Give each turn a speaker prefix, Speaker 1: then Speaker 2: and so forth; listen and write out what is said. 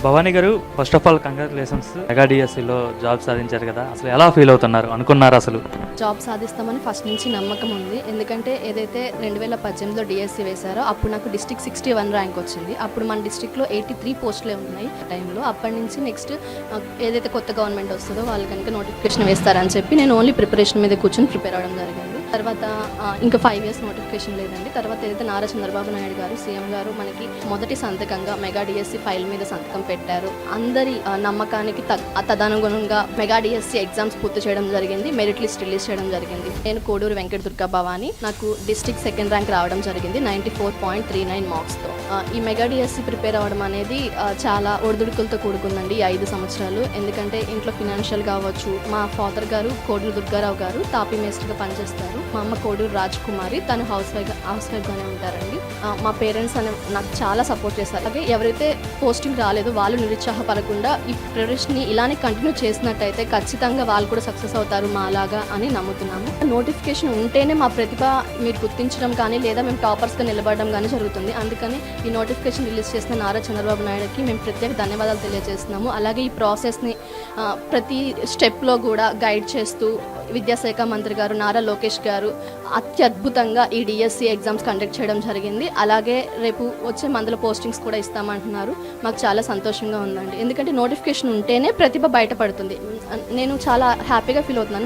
Speaker 1: భవానీ గారు, first of all congratulations. Mega డిఎస్సిలో job సాధించారు కదా, అసలు ఎలా ఫీల్ అవుతున్నారు? అనుకున్నారు అసలు
Speaker 2: జాబ్ సాధిస్తామని ఫస్ట్ నుంచి నమ్మకం ఉంది. ఎందుకంటే ఏదైతే 2018లో డిఎస్సి వేశారో అప్పుడు నాకు డిస్ట్రిక్ట్ 61 ర్యాంక్ వచ్చింది. అప్పుడు మన డిస్ట్రిక్ట్లో 83 పోస్టులే ఉన్నాయి ఆ టైంలో. అప్పటి నుంచి నెక్స్ట్ ఏదైతే కొత్త గవర్నమెంట్ వస్తుందో వాళ్ళు కనుక నోటిఫికేషన్ వేస్తారని చెప్పి నేను ఓన్లీ ప్రిపరేషన్ మీద కూర్చొని ప్రిపేర్ అవ్వడం జరిగింది. తర్వాత ఇంకా 5 years నోటిఫికేషన్ లేదండి. తర్వాత ఏదైతే నారా చంద్రబాబు నాయుడు గారు సీఎం గారు మనకి మొదటి సంతకంగా మెగా డిఎస్సి ఫైల్ మీద సంతకం పెట్టారు. అందరి నమ్మకానికి తదనుగుణంగా మెగా డిఎస్సి ఎగ్జామ్స్ పూర్తి చేయడం జరిగింది. మెరిట్ లిస్ట్ రిలీజ్ చేయడం జరిగింది. నేను కోడూరు వెంకట దుర్గా భవాని, నాకు డిస్ట్రిక్ట్ 2nd ర్యాంక్ రావడం జరిగింది 94.39 మార్క్స్తో. ఈ మెగా డిఎస్సి ప్రిపేర్ అవ్వడం అనేది చాలా ఒడిదుడుకులతో కూడుకుందండి ఈ 5 సంవత్సరాలు. ఎందుకంటే ఇంట్లో ఫినాన్షియల్ కావచ్చు. మా ఫాదర్ గారు కోడూరు దుర్గారావు గారు తాపీ మేస్టర్గా పనిచేస్తారు. మా అమ్మ కోడూరు రాజ్కుమారి, తను హౌస్ వైఫ్గానే ఉంటారండి. మా పేరెంట్స్ నాకు చాలా సపోర్ట్ చేస్తారు. అలాగే ఎవరైతే పోస్టింగ్ రాలేదో వాళ్ళు నిరుత్సాహపడకుండా ఈ ప్రిపరేషన్ని ఇలానే కంటిన్యూ చేసినట్టయితే ఖచ్చితంగా వాళ్ళు కూడా సక్సెస్ అవుతారు మా అలాగా అని నమ్ముతున్నాము. నోటిఫికేషన్ ఉంటేనే మా ప్రతిభ మీరు గుర్తించడం కానీ లేదా మేము టాపర్స్గా నిలబడడం కానీ జరుగుతుంది. అందుకని ఈ నోటిఫికేషన్ రిలీజ్ చేసిన నారా చంద్రబాబు నాయుడుకి మేము ప్రత్యేక ధన్యవాదాలు తెలియజేస్తున్నాము. అలాగే ఈ ప్రాసెస్ని ప్రతి స్టెప్లో కూడా గైడ్ చేస్తూ విద్యాశాఖ మంత్రి గారు నారా లోకేష్ గారు అత్యద్భుతంగా ఈ డిఎస్సి ఎగ్జామ్స్ కండక్ట్ చేయడం జరిగింది. అలాగే రేపు వచ్చే మంత్లో పోస్టింగ్స్ కూడా ఇస్తామంటున్నారు. మాకు చాలా సంతోషంగా ఉందండి. ఎందుకంటే నోటిఫికేషన్ ఉంటేనే ప్రతిభ బయటపడుతుంది. నేను చాలా హ్యాపీగా ఫీల్ అవుతున్నాను.